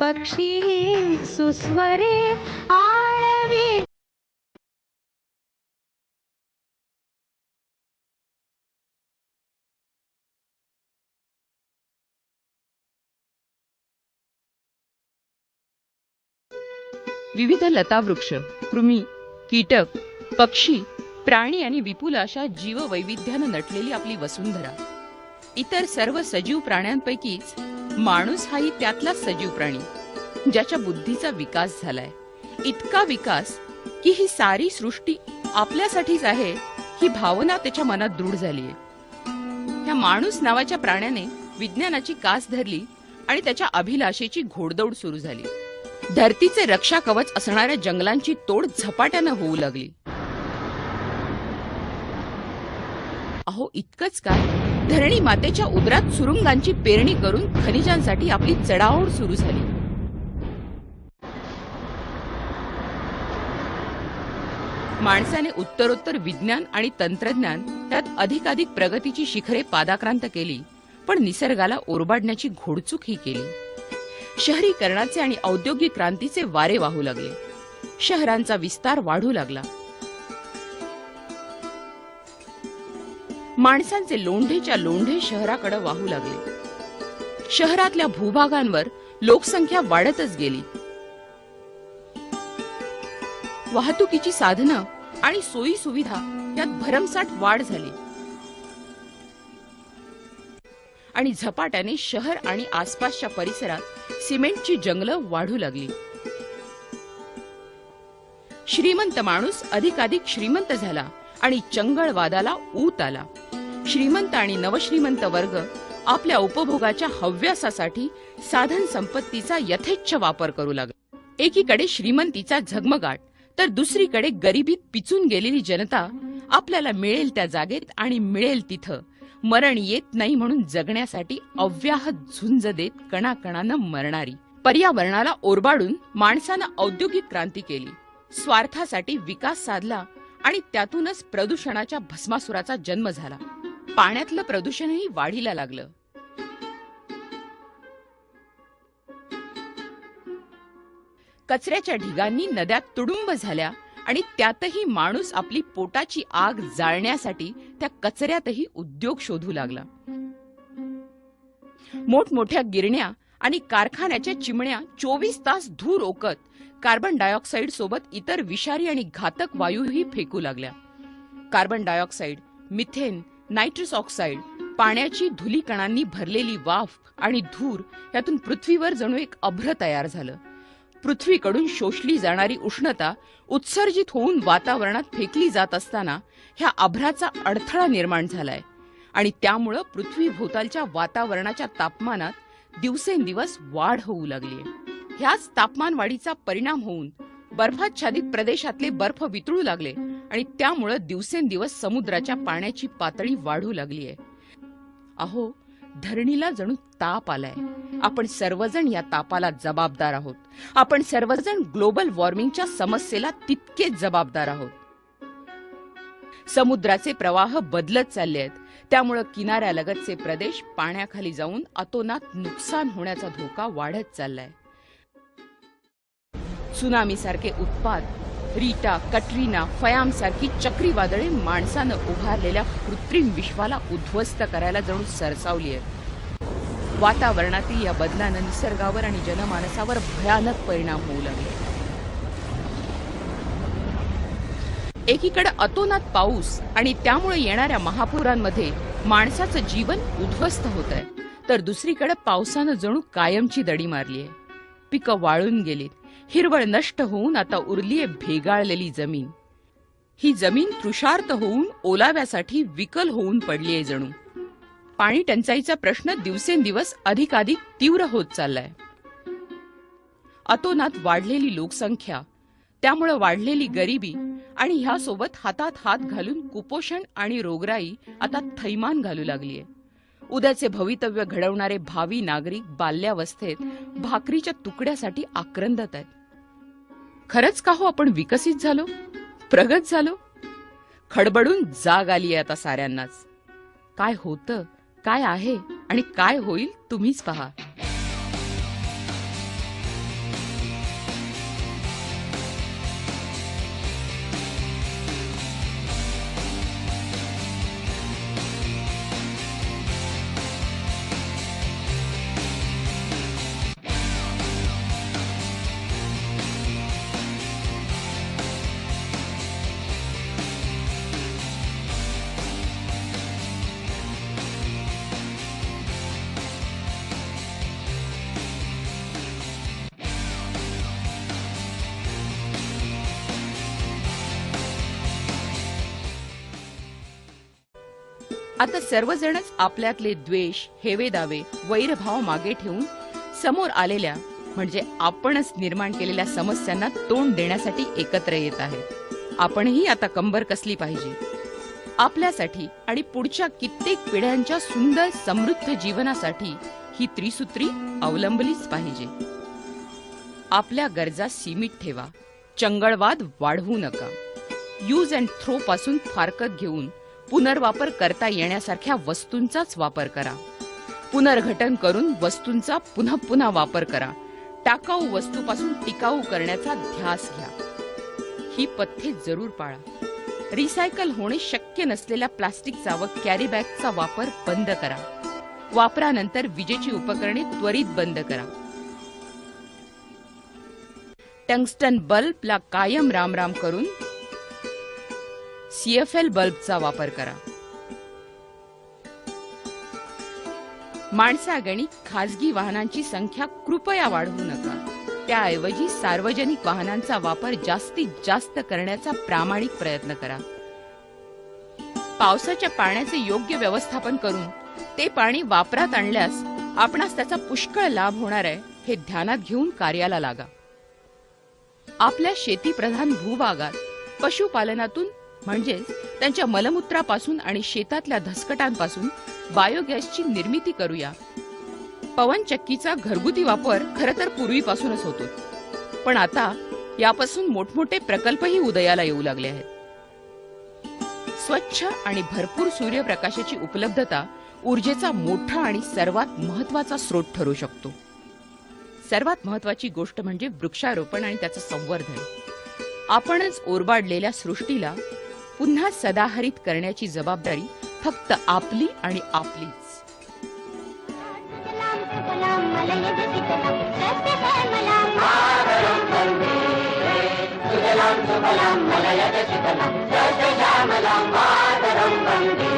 पक्षी सुस्वरे आळवी विविध लतावृक्ष, कृमी, कीटक, पक्षी, प्राणी आणि विपुल अशा जीववैविध्यानं नटलेली आपली वसुंधरा. इतर सर्व सजीव प्राण्यांपैकीच माणूस हाही त्यातलाच सजीव प्राणी, ज्याच्या बुद्धीचा विकास झालाय. इतका विकास की ही सारी सृष्टी आपल्यासाठीच आहे ही भावना त्याच्या मनात दृढ झालीय. ह्या माणूस नावाच्या प्राण्याने विज्ञानाची कास धरली आणि त्याच्या अभिलाषेची घोडदौड सुरू झाली. धरतीचे रक्षा कवच असणाऱ्या जंगलांची तोड झपाट्यानं होऊ लागली. अहो इतकंच काय, धरणी मातेच्या उदरात सुरुंगांची पेरणी करून खनिजांसाठी आपली चढाओढ सुरू झाली. माणसाने उत्तरोत्तर विज्ञान आणि तंत्रज्ञान त्यात अधिकाधिक प्रगतीची शिखरे पादाक्रांत केली, पण निसर्गाला ओरबाडण्याची घोडचूक ही केली. शहरीकरणाचे आणि औद्योगिक क्रांतीचे वारे वाहू लागले. शहरांचा विस्तार वाढू लागला. माणसांचे लोंढेच्या लोंढे शहराकडे वाहू लागले. शहरातल्या भूभागांवर लोकसंख्या वाढतच गेली. वाहतुकीची साधनं आणि सोयी सुविधा यात भरमसाठ वाढ झाली आणि झपाट्याने शहर आणि आसपासच्या परिसरात सिमेंटची जंगलं वाढू लागली. श्रीमंत माणूस अधिकाधिक श्रीमंत झाला आणि चंगळवादाला ऊत आला. श्रीमंत आणि नवश्रीमंत वर्ग आपल्या उपभोगाच्या हव्यासासाठी साधन संपत्तीचा यथेच्छ वापर करू लागला. एकीकडे श्रीमंतीचा झगमगाट तर दुसरीकडे गरिबीत पिचून गेलेली जनता आपल्याला मिळेल त्या जागेत आणि मिळेल तिथं मरण येत नाही म्हणून जगण्यासाठी अव्याहत झुंज देत कणाकणानं मरणारी. पर्यावरणाला ओरबाडून माणसानं औद्योगिक क्रांती केली, स्वार्थासाठी विकास साधला आणि त्यातूनच प्रदूषणाच्या भस्मासुराचा जन्म झाला. पाण्यातलं प्रदूषणही वाढीला लागलं. कचऱ्याच्या ढिगांनी नद्या तुडुंब झाल्या आणि त्यातही माणूस आपली पोटाची आग जाळण्यासाठी त्या कचऱ्यातही उद्योग शोधू लागला. मोठमोठ्या गिरण्या आणि कारखान्याच्या चिमण्या 24 तास धूर ओकत कार्बन डायऑक्साईड सोबत इतर विषारी आणि घातक वायूही फेकू लागल्या. Carbon dioxide, methane, nitrous oxide, पाण्याची धुलीकणांनी भरलेली वाफ आणि धूर यातून पृथ्वीवर जणू एक अभ्र तयार झालं. पृथ्वीकडून शोषली जाणारी उष्णता उत्सर्जित होऊन वातावरणात फेकली जात असताना ह्या अभ्राचा अडथळा निर्माण झालाय आणि त्यामुळं पृथ्वीभोवतालच्या वातावरणाच्या तापमानात दिवसेंदिवस वाढ होऊ लागलीय. ह्याच तापमान वाढीचा परिणाम होऊन बर्फाच्छादित प्रदेशातले बर्फ वितळू लागले आणि त्यामुळं दिवसेंदिवस समुद्राच्या पाण्याची पातळी वाढू लागलीय. अहो धरणीला जणू ताप आलाय. आपण सर्वजण या तापाला जबाबदार आहोत. आपण सर्वजण ग्लोबल वॉर्मिंगच्या समस्येला तितकेच जबाबदार आहोत. समुद्राचे प्रवाह बदलत चालले आहेत, त्यामुळे किनाऱ्यालगतचे प्रदेश पाण्याखाली जाऊन अतोनात नुकसान होण्याचा धोका वाढत चाललाय. त्सुनामी सारखे उत्पात, रीटा, कटरीना, फयाम सारखी चक्रीवादळे माणसानं उभारलेल्या कृत्रिम विश्वाला उद्ध्वस्त करायला जणू सरसावली आहेत. वातावरणातील या बदलानं निसर्गावर आणि जनमानसावर भयानक परिणाम होऊ लागले. एकीकडे अतोनात पाऊस आणि त्यामुळे येणाऱ्या महापुरांमध्ये माणसाचं जीवन उद्ध्वस्त होत आहे, तर दुसरीकडे पावसानं जणू कायमची दडी मारली आहे. पिकं वाळून गेलीत, हिरवळ नष्ट होऊन आता उरलीये भेगाळलेली जमीन. ही जमीन तृषार्त होऊन ओलाव्यासाठी विकल होऊन पडलीये जणू. पाणी टंचाईचा प्रश्न दिवसेंदिवस अधिकाधिक तीव्र होत चाललाय. अतोनात वाढलेली लोकसंख्या, त्यामुळे वाढलेली गरिबी आणि ह्यासोबत हातात हात घालून कुपोषण आणि रोगराई आता थैमान घालू लागलीय. उद्याचे भवितव्य घडवणारे भावी नागरिक बाल्यावस्थेत भाकरीच्या तुकड्यासाठी आक्रंदत आहेत. खरंच का हो आपण विकसित झालो, प्रगत झालो? खडबडून जाग आलीय आता साऱ्यांनाच. काय होतं, काय आहे आणि काय होईल तुम्हीच पहा. आता सर्वजणच आपल्यातले द्वेष, हेवेदावे, वैरभाव मागे ठेवून समोर आलेल्या म्हणजे आपणच निर्माण केलेल्या समस्यांना तोंड देण्यासाठी एकत्र येत आहेत. आपणही आता कंबर कसली पाहिजे. आपल्यासाठी आणि पुढच्या कित्येक पिढ्यांच्या सुंदर समृद्ध जीवनासाठी ही त्रिसूत्री अवलंबलीच पाहिजे. आपल्या गरजा सीमित ठेवा. चंगळवाद वाढवू नका. यूज अँड थ्रो पासून फारकत घेऊन पुनर्वापर करता येण्यासारख्या वस्तूंचाच वापर करा. पुनर्घटन करून वस्तूंचा पुन्हा पुन्हा वापर करा. टाकाऊ वस्तूपासून टिकाऊ करण्याचा ध्यास घ्या. ही पथ्ये जरूर पाळा. रिसायकल होणे शक्य नसलेल्या प्लास्टिकचा व कॅरी बॅगचा वापर बंद करा. वापरानंतर विजेची उपकरणे त्वरित बंद करा. टंगस्टन बल्बला कायम रामराम करून CFL बल्बचा वापर करा. माणसागणी खासगी वाहनांची संख्या कृपया वाढवू नका. त्याऐवजी सार्वजनिक वाहनांचा वापर जास्तीत जास्त करण्याचा प्रामाणिक प्रयत्न करा. पावसाच्या पाण्याचे योग्य व्यवस्थापन करून ते पाणी वापरात आणल्यास आपणास त्याचा पुष्कळ लाभ होणार आहे हे ध्यानात घेऊन कार्याला लागा. आपल्या शेतीप्रधान भूभागात पशुपालनातून म्हणजेच त्यांच्या मलमूत्रापासून आणि शेतातल्या धसकटांपासून बायोगॅसची निर्मिती करूया. पवनचक्कीचा घरगुती वापर खरं तर पूर्वीपासूनच होतो, पण आता यापासून मोठमोठे प्रकल्पही उदयाला येऊ लागले आहेत. स्वच्छ आणि भरपूर सूर्यप्रकाशाची उपलब्धता ऊर्जेचा मोठा आणि सर्वात महत्वाचा स्रोत ठरू शकतो. सर्वात महत्वाची गोष्ट म्हणजे वृक्षारोपण आणि त्याचं संवर्धन. आपणच ओरबाडलेल्या सृष्टीला पुन्हा सदाहरित करण्याची जबाबदारी फक्त आपली आणि आपलीच. सुजलां सुफलां मलयज शीतलां सस्यश्यामलां मातरं वन्दे